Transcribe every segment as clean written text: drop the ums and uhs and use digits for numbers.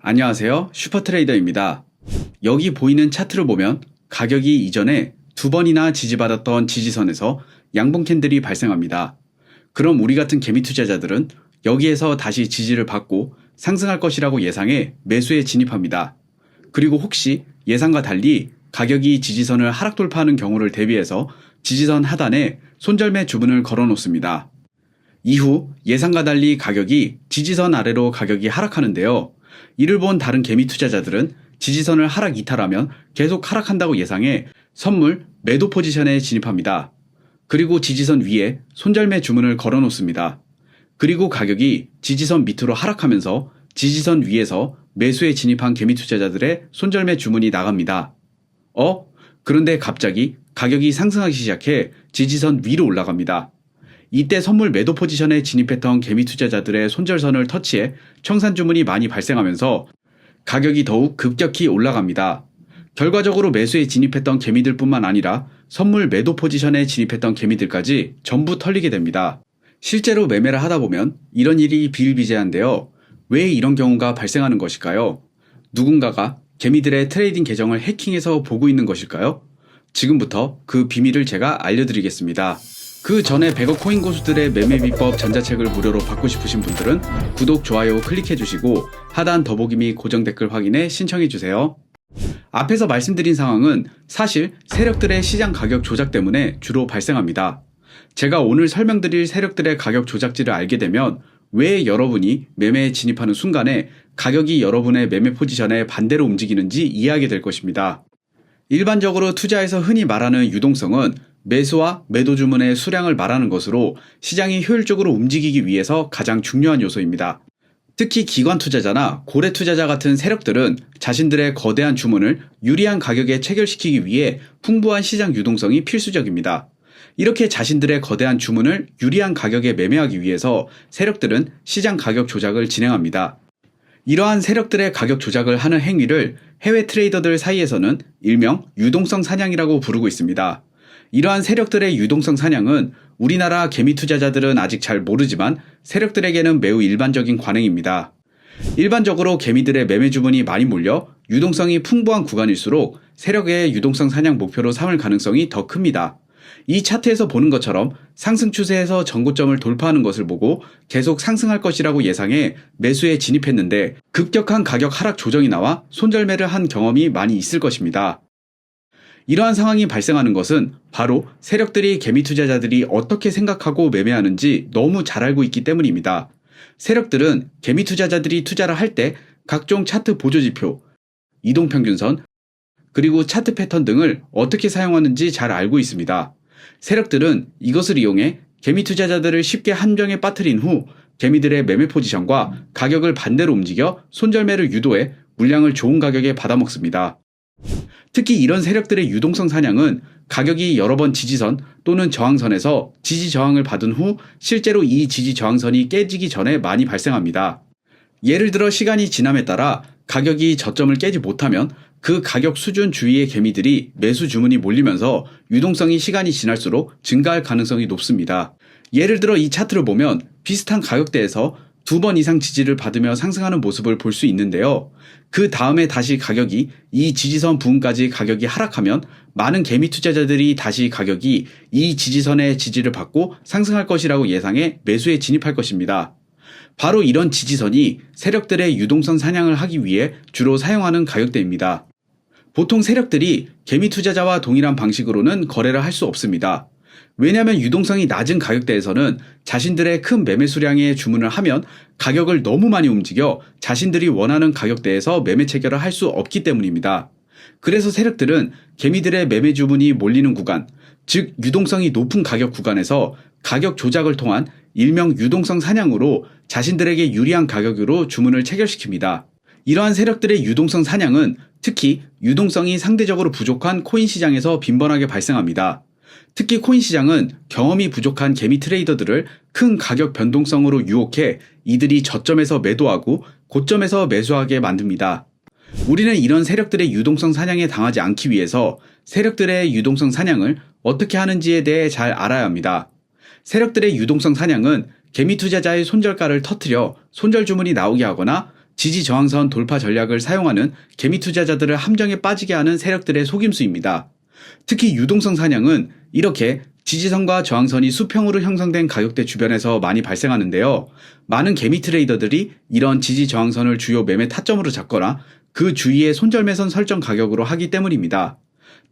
안녕하세요. 슈퍼트레이더입니다. 여기 보이는 차트를 보면 가격이 이전에 두 번이나 지지받았던 지지선에서 양봉 캔들이 발생합니다. 그럼 우리 같은 개미 투자자들은 여기에서 다시 지지를 받고 상승할 것이라고 예상해 매수에 진입합니다. 그리고 혹시 예상과 달리 가격이 지지선을 하락 돌파하는 경우를 대비해서 지지선 하단에 손절매 주문을 걸어 놓습니다. 이후 예상과 달리 가격이 지지선 아래로 가격이 하락하는데요. 이를 본 다른 개미 투자자들은 지지선을 하락 이탈하면 계속 하락한다고 예상해 선물 매도 포지션에 진입합니다. 그리고 지지선 위에 손절매 주문을 걸어 놓습니다. 그리고 가격이 지지선 밑으로 하락하면서 지지선 위에서 매수에 진입한 개미 투자자들의 손절매 주문이 나갑니다. 그런데 갑자기 가격이 상승하기 시작해 지지선 위로 올라갑니다. 이때 선물 매도 포지션에 진입했던 개미 투자자들의 손절선을 터치해 청산 주문이 많이 발생하면서 가격이 더욱 급격히 올라갑니다. 결과적으로 매수에 진입했던 개미들 뿐만 아니라 선물 매도 포지션에 진입했던 개미들까지 전부 털리게 됩니다. 실제로 매매를 하다 보면 이런 일이 비일비재한데요. 왜 이런 경우가 발생하는 것일까요? 누군가가 개미들의 트레이딩 계정을 해킹해서 보고 있는 것일까요? 지금부터 그 비밀을 제가 알려드리겠습니다. 그 전에 100억 코인 고수들의 매매 비법 전자책을 무료로 받고 싶으신 분들은 구독, 좋아요 클릭해주시고 하단 더보기 및 고정 댓글 확인해 신청해주세요. 앞에서 말씀드린 상황은 사실 세력들의 시장 가격 조작 때문에 주로 발생합니다. 제가 오늘 설명드릴 세력들의 가격 조작지를 알게 되면 왜 여러분이 매매에 진입하는 순간에 가격이 여러분의 매매 포지션에 반대로 움직이는지 이해하게 될 것입니다. 일반적으로 투자에서 흔히 말하는 유동성은 매수와 매도 주문의 수량을 말하는 것으로 시장이 효율적으로 움직이기 위해서 가장 중요한 요소입니다. 특히 기관 투자자나 고래 투자자 같은 세력들은 자신들의 거대한 주문을 유리한 가격에 체결시키기 위해 풍부한 시장 유동성이 필수적입니다. 이렇게 자신들의 거대한 주문을 유리한 가격에 매매하기 위해서 세력들은 시장 가격 조작을 진행합니다. 이러한 세력들의 가격 조작을 하는 행위를 해외 트레이더들 사이에서는 일명 유동성 사냥이라고 부르고 있습니다. 이러한 세력들의 유동성 사냥은 우리나라 개미 투자자들은 아직 잘 모르지만 세력들에게는 매우 일반적인 관행입니다. 일반적으로 개미들의 매매 주문이 많이 몰려 유동성이 풍부한 구간일수록 세력의 유동성 사냥 목표로 삼을 가능성이 더 큽니다. 이 차트에서 보는 것처럼 상승 추세에서 전고점을 돌파하는 것을 보고 계속 상승할 것이라고 예상해 매수에 진입했는데 급격한 가격 하락 조정이 나와 손절매를 한 경험이 많이 있을 것입니다. 이러한 상황이 발생하는 것은 바로 세력들이 개미 투자자들이 어떻게 생각하고 매매하는지 너무 잘 알고 있기 때문입니다. 세력들은 개미 투자자들이 투자를 할 때 각종 차트 보조지표, 이동평균선, 그리고 차트 패턴 등을 어떻게 사용하는지 잘 알고 있습니다. 세력들은 이것을 이용해 개미 투자자들을 쉽게 함정에 빠뜨린 후 개미들의 매매 포지션과 가격을 반대로 움직여 손절매를 유도해 물량을 좋은 가격에 받아먹습니다. 특히 이런 세력들의 유동성 사냥은 가격이 여러 번 지지선 또는 저항선에서 지지 저항을 받은 후 실제로 이 지지 저항선이 깨지기 전에 많이 발생합니다. 예를 들어 시간이 지남에 따라 가격이 저점을 깨지 못하면 그 가격 수준 주위의 개미들이 매수 주문이 몰리면서 유동성이 시간이 지날수록 증가할 가능성이 높습니다. 예를 들어 이 차트를 보면 비슷한 가격대에서 2번 이상 지지를 받으며 상승하는 모습을 볼 수 있는데요. 그 다음에 다시 가격이 이 지지선 부근까지 가격이 하락하면 많은 개미 투자자들이 다시 가격이 이 지지선의 지지를 받고 상승할 것이라고 예상해 매수에 진입할 것입니다. 바로 이런 지지선이 세력들의 유동성 사냥을 하기 위해 주로 사용하는 가격대입니다. 보통 세력들이 개미 투자자와 동일한 방식으로는 거래를 할 수 없습니다. 왜냐하면 유동성이 낮은 가격대에서는 자신들의 큰 매매 수량의 주문을 하면 가격을 너무 많이 움직여 자신들이 원하는 가격대에서 매매 체결을 할 수 없기 때문입니다. 그래서 세력들은 개미들의 매매 주문이 몰리는 구간, 즉 유동성이 높은 가격 구간에서 가격 조작을 통한 일명 유동성 사냥으로 자신들에게 유리한 가격으로 주문을 체결시킵니다. 이러한 세력들의 유동성 사냥은 특히 유동성이 상대적으로 부족한 코인 시장에서 빈번하게 발생합니다. 특히 코인 시장은 경험이 부족한 개미 트레이더들을 큰 가격 변동성으로 유혹해 이들이 저점에서 매도하고 고점에서 매수하게 만듭니다. 우리는 이런 세력들의 유동성 사냥에 당하지 않기 위해서 세력들의 유동성 사냥을 어떻게 하는지에 대해 잘 알아야 합니다. 세력들의 유동성 사냥은 개미 투자자의 손절가를 터뜨려 손절 주문이 나오게 하거나 지지 저항선 돌파 전략을 사용하는 개미 투자자들을 함정에 빠지게 하는 세력들의 속임수입니다. 특히 유동성 사냥은 이렇게 지지선과 저항선이 수평으로 형성된 가격대 주변에서 많이 발생하는데요. 많은 개미 트레이더들이 이런 지지 저항선을 주요 매매 타점으로 잡거나 그 주위에 손절매선 설정 가격으로 하기 때문입니다.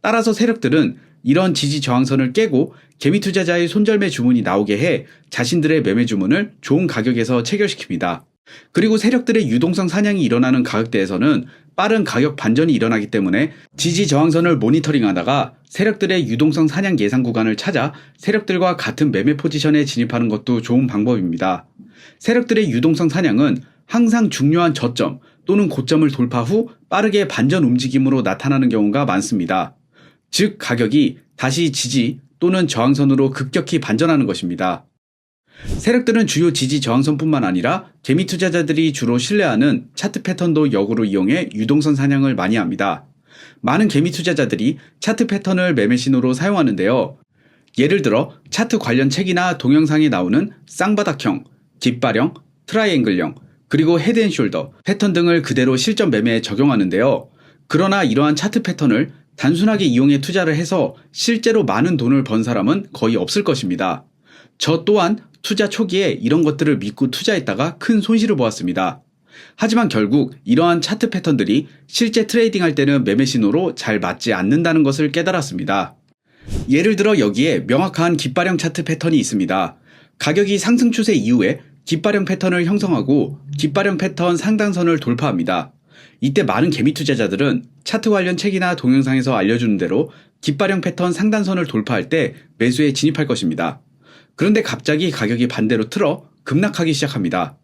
따라서 세력들은 이런 지지 저항선을 깨고 개미 투자자의 손절매 주문이 나오게 해 자신들의 매매 주문을 좋은 가격에서 체결시킵니다. 그리고 세력들의 유동성 사냥이 일어나는 가격대에서는 빠른 가격 반전이 일어나기 때문에 지지 저항선을 모니터링하다가 세력들의 유동성 사냥 예상 구간을 찾아 세력들과 같은 매매 포지션에 진입하는 것도 좋은 방법입니다. 세력들의 유동성 사냥은 항상 중요한 저점 또는 고점을 돌파 후 빠르게 반전 움직임으로 나타나는 경우가 많습니다. 즉 가격이 다시 지지 또는 저항선으로 급격히 반전하는 것입니다. 세력들은 주요 지지 저항선뿐만 아니라 개미 투자자들이 주로 신뢰하는 차트 패턴도 역으로 이용해 유동성 사냥을 많이 합니다. 많은 개미 투자자들이 차트 패턴을 매매 신호로 사용하는데요. 예를 들어 차트 관련 책이나 동영상에 나오는 쌍바닥형, 깃발형, 트라이앵글형, 그리고 헤드앤숄더 패턴 등을 그대로 실전 매매에 적용하는데요. 그러나 이러한 차트 패턴을 단순하게 이용해 투자를 해서 실제로 많은 돈을 번 사람은 거의 없을 것입니다. 저 또한 투자 초기에 이런 것들을 믿고 투자했다가 큰 손실을 보았습니다. 하지만 결국 이러한 차트 패턴들이 실제 트레이딩 할 때는 매매 신호로 잘 맞지 않는다는 것을 깨달았습니다. 예를 들어 여기에 명확한 깃발형 차트 패턴이 있습니다. 가격이 상승 추세 이후에 깃발형 패턴을 형성하고 깃발형 패턴 상단선을 돌파합니다. 이때 많은 개미 투자자들은 차트 관련 책이나 동영상에서 알려주는 대로 깃발형 패턴 상단선을 돌파할 때 매수에 진입할 것입니다. 그런데 갑자기 가격이 반대로 틀어 급락하기 시작합니다.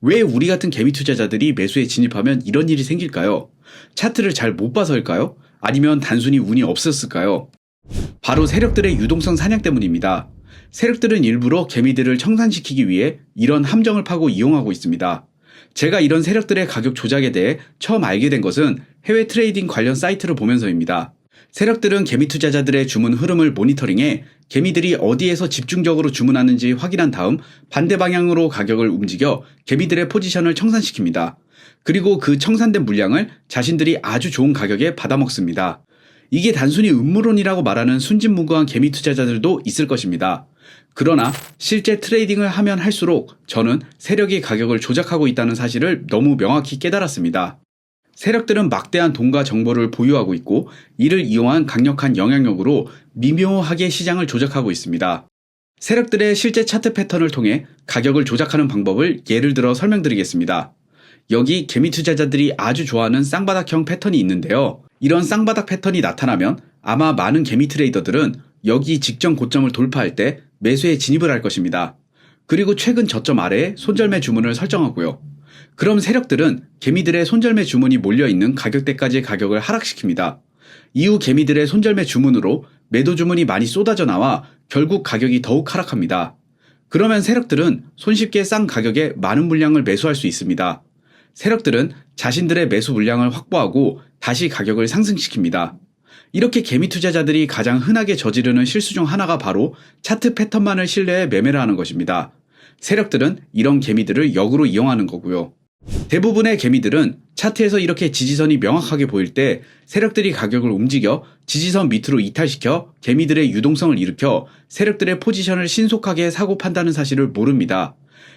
왜 우리 같은 개미 투자자들이 매수에 진입하면 이런 일이 생길까요? 차트를 잘 못 봐서일까요? 아니면 단순히 운이 없었을까요? 바로 세력들의 유동성 사냥 때문입니다. 세력들은 일부러 개미들을 청산시키기 위해 이런 함정을 파고 이용하고 있습니다. 제가 이런 세력들의 가격 조작에 대해 처음 알게 된 것은 해외 트레이딩 관련 사이트를 보면서입니다. 세력들은 개미 투자자들의 주문 흐름을 모니터링해 개미들이 어디에서 집중적으로 주문하는지 확인한 다음 반대 방향으로 가격을 움직여 개미들의 포지션을 청산시킵니다. 그리고 그 청산된 물량을 자신들이 아주 좋은 가격에 받아먹습니다. 이게 단순히 음모론이라고 말하는 순진무구한 개미 투자자들도 있을 것입니다. 그러나 실제 트레이딩을 하면 할수록 저는 세력이 가격을 조작하고 있다는 사실을 너무 명확히 깨달았습니다. 세력들은 막대한 돈과 정보를 보유하고 있고 이를 이용한 강력한 영향력으로 미묘하게 시장을 조작하고 있습니다. 세력들의 실제 차트 패턴을 통해 가격을 조작하는 방법을 예를 들어 설명드리겠습니다. 여기 개미 투자자들이 아주 좋아하는 쌍바닥형 패턴이 있는데요. 이런 쌍바닥 패턴이 나타나면 아마 많은 개미 트레이더들은 여기 직전 고점을 돌파할 때 매수에 진입을 할 것입니다. 그리고 최근 저점 아래에 손절매 주문을 설정하고요. 그럼 세력들은 개미들의 손절매 주문이 몰려있는 가격대까지 가격을 하락시킵니다. 이후 개미들의 손절매 주문으로 매도 주문이 많이 쏟아져 나와 결국 가격이 더욱 하락합니다. 그러면 세력들은 손쉽게 싼 가격에 많은 물량을 매수할 수 있습니다. 세력들은 자신들의 매수 물량을 확보하고 다시 가격을 상승시킵니다. 이렇게 개미 투자자들이 가장 흔하게 저지르는 실수 중 하나가 바로 차트 패턴만을 신뢰해 매매를 하는 것입니다. 세력들은 이런 개미들을 역으로 이용하는 거고요. 대부분의 개미들은 차트에서 이렇게 지지선이 명확하게 보일 때 세력들이 가격을 움직여 지지선 밑으로 이탈시켜 개미들의 유동성을 일으켜 세력들의 포지션을 신속하게 사고 판다는 사실을 모릅니다.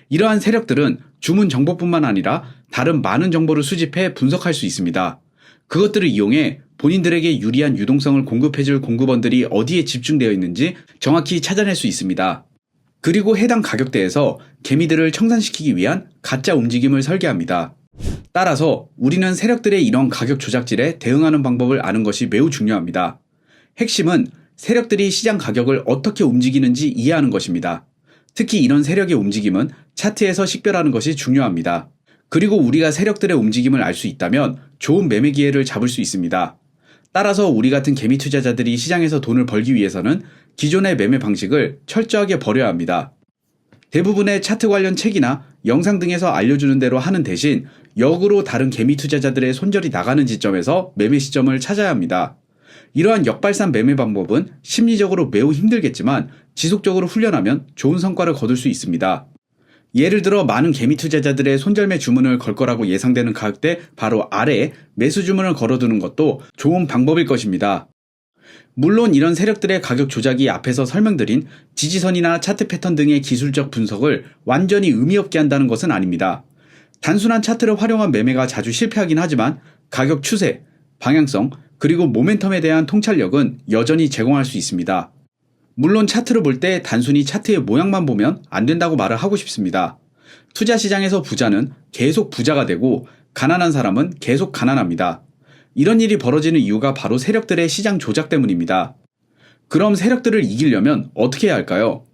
이러한 세력들은 주문 정보뿐만 아니라 다른 많은 정보를 수집해 분석할 수 있습니다. 그것들을 이용해 본인들에게 유리한 유동성을 공급해줄 공급원들이 어디에 집중되어 있는지 정확히 찾아낼 수 있습니다. 그리고 해당 가격대에서 개미들을 청산시키기 위한 가짜 움직임을 설계합니다. 따라서 우리는 세력들의 이런 가격 조작질에 대응하는 방법을 아는 것이 매우 중요합니다. 핵심은 세력들이 시장 가격을 어떻게 움직이는지 이해하는 것입니다. 특히 이런 세력의 움직임은 차트에서 식별하는 것이 중요합니다. 그리고 우리가 세력들의 움직임을 알 수 있다면 좋은 매매 기회를 잡을 수 있습니다. 따라서 우리 같은 개미 투자자들이 시장에서 돈을 벌기 위해서는 기존의 매매 방식을 철저하게 버려야 합니다. 대부분의 차트 관련 책이나 영상 등에서 알려주는 대로 하는 대신 역으로 다른 개미 투자자들의 손절이 나가는 지점에서 매매 시점을 찾아야 합니다. 이러한 역발산 매매 방법은 심리적으로 매우 힘들겠지만 지속적으로 훈련하면 좋은 성과를 거둘 수 있습니다. 예를 들어 많은 개미 투자자들의 손절매 주문을 걸 거라고 예상되는 가격대 바로 아래에 매수 주문을 걸어두는 것도 좋은 방법일 것입니다. 물론 이런 세력들의 가격 조작이 앞에서 설명드린 지지선이나 차트 패턴 등의 기술적 분석을 완전히 의미 없게 한다는 것은 아닙니다. 단순한 차트를 활용한 매매가 자주 실패하긴 하지만 가격 추세, 방향성, 그리고 모멘텀에 대한 통찰력은 여전히 제공할 수 있습니다. 물론 차트를 볼 때 단순히 차트의 모양만 보면 안 된다고 말을 하고 싶습니다. 투자 시장에서 부자는 계속 부자가 되고 가난한 사람은 계속 가난합니다. 이런 일이 벌어지는 이유가 바로 세력들의 시장 조작 때문입니다. 그럼 세력들을 이기려면 어떻게 해야 할까요?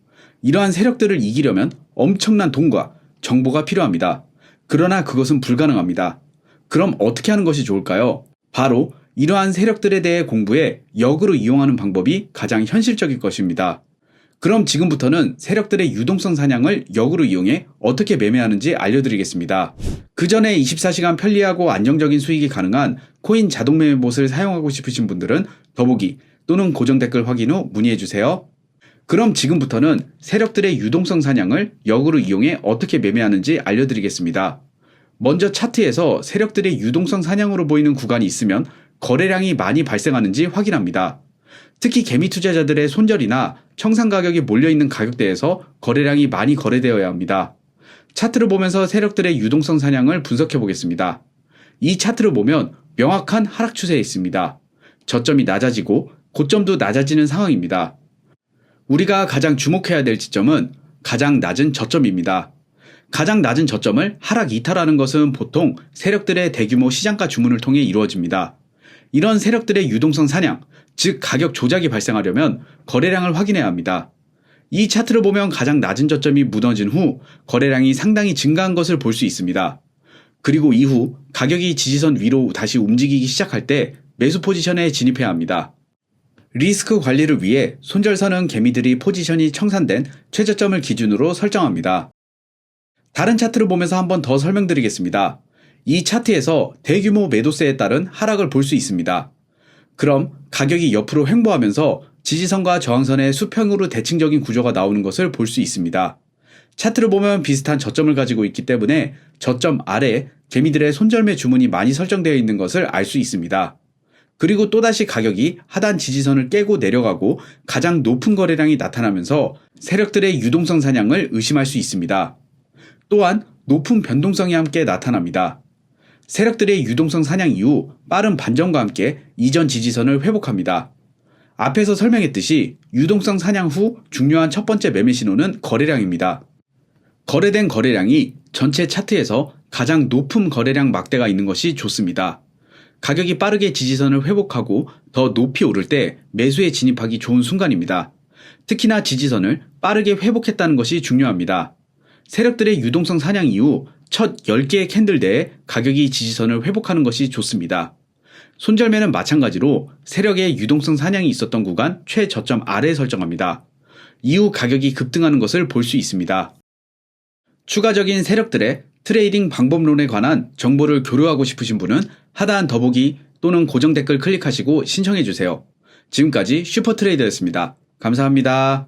이러한 세력들을 이기려면 엄청난 돈과 정보가 필요합니다. 그러나 그것은 불가능합니다. 그럼 어떻게 하는 것이 좋을까요? 바로 이러한 세력들에 대해 공부해 역으로 이용하는 방법이 가장 현실적일 것입니다. 그럼 지금부터는 세력들의 유동성 사냥을 역으로 이용해 어떻게 매매하는지 알려드리겠습니다. 그 전에 24시간 편리하고 안정적인 수익이 가능한 코인 자동 매매봇을 사용하고 싶으신 분들은 더보기 또는 고정 댓글 확인 후 문의해주세요. 그럼 지금부터는 세력들의 유동성 사냥을 역으로 이용해 어떻게 매매하는지 알려드리겠습니다. 먼저 차트에서 세력들의 유동성 사냥으로 보이는 구간이 있으면 거래량이 많이 발생하는지 확인합니다. 특히 개미 투자자들의 손절이나 청산 가격이 몰려있는 가격대에서 거래량이 많이 거래되어야 합니다. 차트를 보면서 세력들의 유동성 사냥을 분석해 보겠습니다. 이 차트를 보면 명확한 하락 추세에 있습니다. 저점이 낮아지고 고점도 낮아지는 상황입니다. 우리가 가장 주목해야 될 지점은 가장 낮은 저점입니다. 가장 낮은 저점을 하락 이탈하는 것은 보통 세력들의 대규모 시장가 주문을 통해 이루어집니다. 이런 세력들의 유동성 사냥, 즉 가격 조작이 발생하려면 거래량을 확인해야 합니다. 이 차트를 보면 가장 낮은 저점이 무너진 후 거래량이 상당히 증가한 것을 볼 수 있습니다. 그리고 이후 가격이 지지선 위로 다시 움직이기 시작할 때 매수 포지션에 진입해야 합니다. 리스크 관리를 위해 손절선은 개미들이 포지션이 청산된 최저점을 기준으로 설정합니다. 다른 차트를 보면서 한 번 더 설명드리겠습니다. 이 차트에서 대규모 매도세에 따른 하락을 볼 수 있습니다. 그럼 가격이 옆으로 횡보하면서 지지선과 저항선의 수평으로 대칭적인 구조가 나오는 것을 볼 수 있습니다. 차트를 보면 비슷한 저점을 가지고 있기 때문에 저점 아래에 개미들의 손절매 주문이 많이 설정되어 있는 것을 알 수 있습니다. 그리고 또다시 가격이 하단 지지선을 깨고 내려가고 가장 높은 거래량이 나타나면서 세력들의 유동성 사냥을 의심할 수 있습니다. 또한 높은 변동성이 함께 나타납니다. 세력들의 유동성 사냥 이후 빠른 반전과 함께 이전 지지선을 회복합니다. 앞에서 설명했듯이 유동성 사냥 후 중요한 첫 번째 매매 신호는 거래량입니다. 거래된 거래량이 전체 차트에서 가장 높은 거래량 막대가 있는 것이 좋습니다. 가격이 빠르게 지지선을 회복하고 더 높이 오를 때 매수에 진입하기 좋은 순간입니다. 특히나 지지선을 빠르게 회복했다는 것이 중요합니다. 세력들의 유동성 사냥 이후 첫 10개의 캔들 내에 가격이 지지선을 회복하는 것이 좋습니다. 손절매는 마찬가지로 세력의 유동성 사냥이 있었던 구간 최저점 아래에 설정합니다. 이후 가격이 급등하는 것을 볼 수 있습니다. 추가적인 세력들의 트레이딩 방법론에 관한 정보를 교류하고 싶으신 분은 하단 더보기 또는 고정 댓글 클릭하시고 신청해주세요. 지금까지 슈퍼트레이더였습니다. 감사합니다.